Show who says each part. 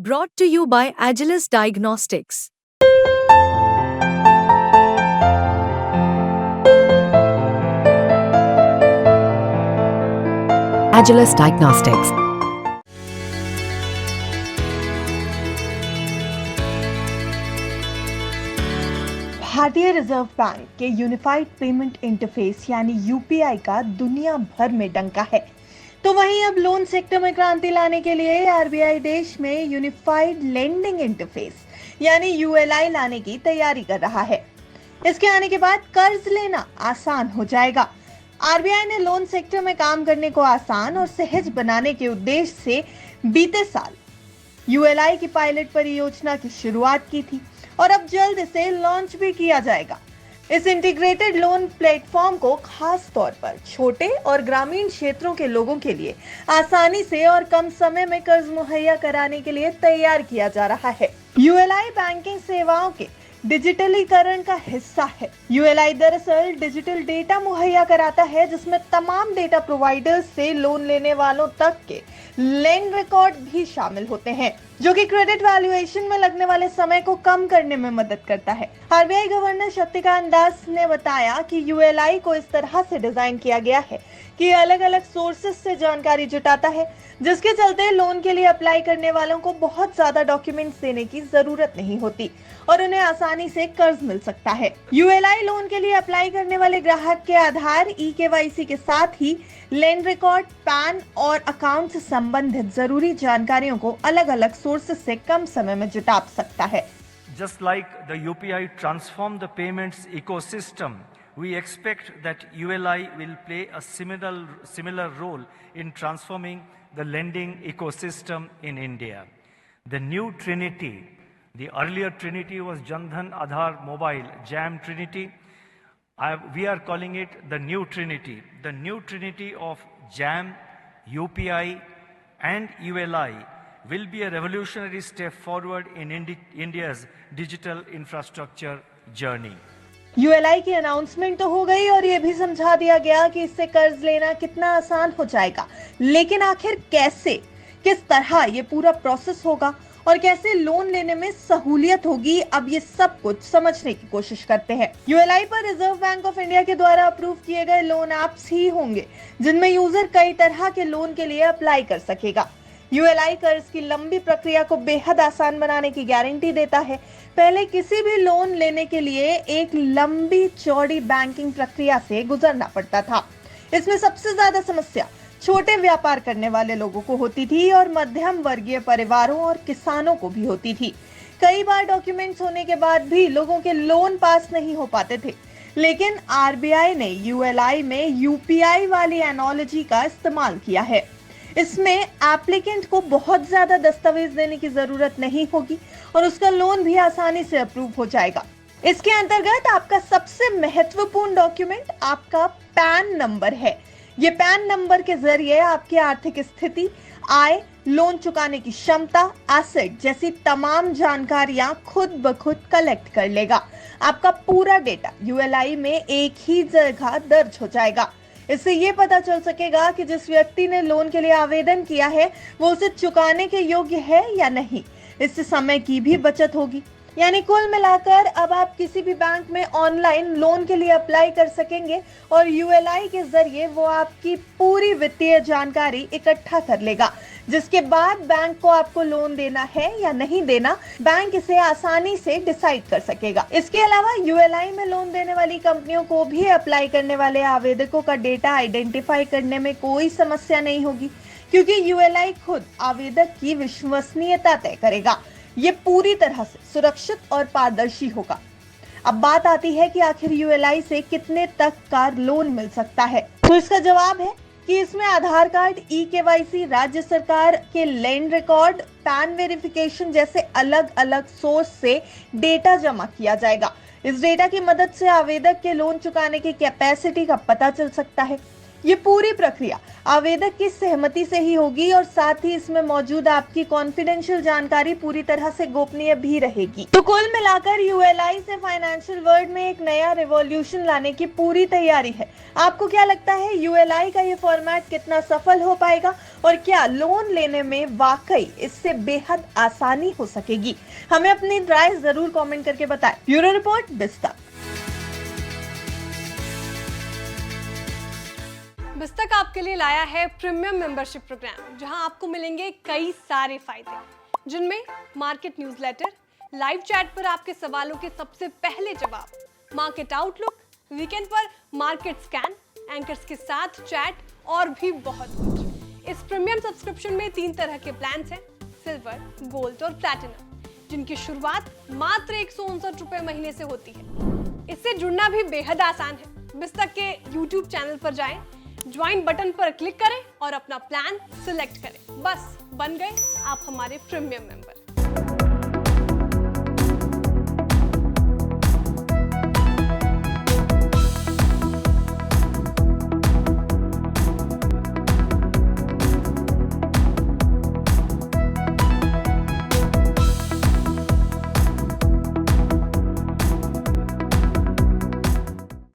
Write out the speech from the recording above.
Speaker 1: Brought to you by Agilus Diagnostics.
Speaker 2: Agilus Diagnostics.
Speaker 3: भारतीय reserve bank के unified payment interface यानी UPI का दुनिया भर में डंका है। तो वहीं अब लोन सेक्टर में क्रांति लाने के लिए आरबीआई देश में यूनिफाइड लेंडिंग इंटरफेस यानी यूएलआई लाने की तैयारी कर रहा है। इसके आने के बाद कर्ज लेना आसान हो जाएगा। आरबीआई ने लोन सेक्टर में काम करने को आसान और सहज बनाने के उद्देश्य से बीते साल यूएलआई की पायलट परियोजना की शुरुआत की थी और अब जल्द इसे लॉन्च भी किया जाएगा। इस इंटीग्रेटेड लोन प्लेटफॉर्म को खास तौर पर छोटे और ग्रामीण क्षेत्रों के लोगों के लिए आसानी से और कम समय में कर्ज मुहैया कराने के लिए तैयार किया जा रहा है। यूएलआई बैंकिंग सेवाओं के डिजिटलीकरण का हिस्सा है। यूएलआई दरअसल डिजिटल डेटा मुहैया कराता है जिसमें तमाम डेटा प्रोवाइडर्स से लोन लेने वालों तक के लैंड रिकॉर्ड भी शामिल होते हैं, जो कि क्रेडिट वैल्यूएशन में लगने वाले समय को कम करने में मदद करता है। आरबीआई गवर्नर शक्तिकांत दास ने बताया कि यूएलआई को इस तरह से डिजाइन किया गया है कि अलग अलग सोर्सेस से जानकारी जुटाता है, जिसके चलते लोन के लिए अप्लाई करने वालों को बहुत ज्यादा डॉक्यूमेंट्स देने की जरूरत नहीं होती और उन्हें आसानी से कर्ज मिल सकता है। यूएलआई लोन के लिए अप्लाई करने वाले ग्राहक के आधार, ई-केवाईसी के साथ ही लैंड रिकॉर्ड, पैन और अकाउंट से संबंधित जरूरी जानकारियों को अलग अलग सोर्सेस से कम समय में जुटा सकता है।
Speaker 4: Just like the UPI transformed the payments ecosystem, we expect that ULI will play a similar role in transforming the lending ecosystem in India. The new Trinity, the earlier Trinity was Jan Dhan Aadhaar Mobile, JAM Trinity. We are calling it the new Trinity. The new Trinity of JAM, UPI and ULI will be a revolutionary step forward in India's digital infrastructure journey.
Speaker 3: ULI की announcement तो हो गई और ये भी समझा दिया गया कि इससे कर्ज लेना कितना आसान हो जाएगा, लेकिन आखिर कैसे, किस तरह ये पूरा प्रोसेस होगा और कैसे लोन लेने में सहूलियत होगी, अब ये सब कुछ समझने की कोशिश करते हैं। यूएलआई पर रिजर्व बैंक ऑफ इंडिया के द्वारा अप्रूव किए गए लोन ऐप्स ही होंगे जिनमें यूजर कई तरह के लोन के लिए अप्लाई कर सकेगा। यूएलआई कर्ज की लंबी प्रक्रिया को बेहद आसान बनाने की गारंटी देता है। पहले किसी भी लोन लेने के लिए एक लंबी चौड़ी बैंकिंग प्रक्रिया से गुजरना पड़ता था। इसमें सबसे ज्यादा समस्या छोटे व्यापार करने वाले लोगों को होती थी और मध्यम वर्गीय परिवारों और किसानों को भी होती थी। कई बार डॉक्यूमेंट्स होने के बाद भी लोगों के लोन पास नहीं हो पाते थे, लेकिन आरबीआई ने यूएलआई में यूपीआई वाली एनोलॉजी का इस्तेमाल किया है। इसमें एप्लीकेंट को बहुत ज्यादा दस्तावेज देने की जरूरत नहीं होगी और उसका लोन भी आसानी से अप्रूव हो जाएगा। इसके अंतर्गत आपका सबसे महत्वपूर्ण डॉक्यूमेंट आपका पैन नंबर है। ये पैन नंबर के जरिए आपकी आर्थिक स्थिति, आय, लोन चुकाने की क्षमता, एसेट जैसी तमाम जानकारियां खुद ब खुद कलेक्ट कर लेगा। आपका पूरा डेटा यूएलआई में एक ही जगह दर्ज हो जाएगा। इससे ये पता चल सकेगा कि जिस व्यक्ति ने लोन के लिए आवेदन किया है वो उसे चुकाने के योग्य है या नहीं। इससे समय की भी बचत होगी। यानी कुल मिलाकर अब आप किसी भी बैंक में ऑनलाइन लोन के लिए अप्लाई कर सकेंगे और यूएलआई के जरिए वो आपकी पूरी वित्तीय जानकारी इकट्ठा कर लेगा, जिसके बाद बैंक को आपको लोन देना है या नहीं देना, बैंक इसे आसानी से डिसाइड कर सकेगा। इसके अलावा यूएलआई में लोन देने वाली कंपनियों को भी अप्लाई करने वाले आवेदकों का डेटा आइडेंटिफाई करने में कोई समस्या नहीं होगी, क्योंकि यूएलआई खुद आवेदक की विश्वसनीयता तय करेगा। ये पूरी तरह से सुरक्षित और पारदर्शी होगा। अब बात आती है कि आखिर यूएलआई से कितने तक का लोन मिल सकता है। तो इसका जवाब है कि इसमें आधार कार्ड, ई-केवाईसी, राज्य सरकार के लैंड रिकॉर्ड, पैन वेरिफिकेशन जैसे अलग अलग सोर्स से डेटा जमा किया जाएगा। इस डेटा की मदद से आवेदक के लोन चुकाने की कैपेसिटी का पता चल सकता है। ये पूरी प्रक्रिया आवेदक की सहमति से ही होगी और साथ ही इसमें मौजूद आपकी कॉन्फिडेंशियल जानकारी पूरी तरह से गोपनीय भी रहेगी। तो कुल मिलाकर यूएलआई से फाइनेंशियल वर्ल्ड में एक नया रिवॉल्यूशन लाने की पूरी तैयारी है। आपको क्या लगता है, यूएलआई का ये फॉर्मेट कितना सफल हो पाएगा और क्या लोन लेने में वाकई इससे बेहद आसानी हो सकेगी? हमें अपनी राय जरूर कमेंट करके बताएं। Bureau report, बिस्तक।
Speaker 5: बिस्तक आपके लिए लाया है प्रीमियम मेंबरशिप प्रोग्राम, जहां आपको मिलेंगे कई सारे फायदे, जिनमें मार्केट न्यूज़लेटर, लाइव चैट पर आपके सवालों के सबसे पहले जवाब, मार्केट आउटलुक, वीकेंड पर मार्केट स्कैन, एंकर्स के साथ चैट और भी बहुत कुछ। इस प्रीमियम सब्सक्रिप्शन में 3 तरह के प्लान हैं, सिल्वर, गोल्ड और प्लैटिनम, जिनकी शुरुआत मात्र 159 रुपए महीने से होती है। इससे जुड़ना भी बेहद आसान है। बिस्तक के YouTube चैनल पर जाएं, ज्वाइन बटन पर क्लिक करें और अपना प्लान सिलेक्ट करें। बस बन गए आप हमारे प्रीमियम मेंबर।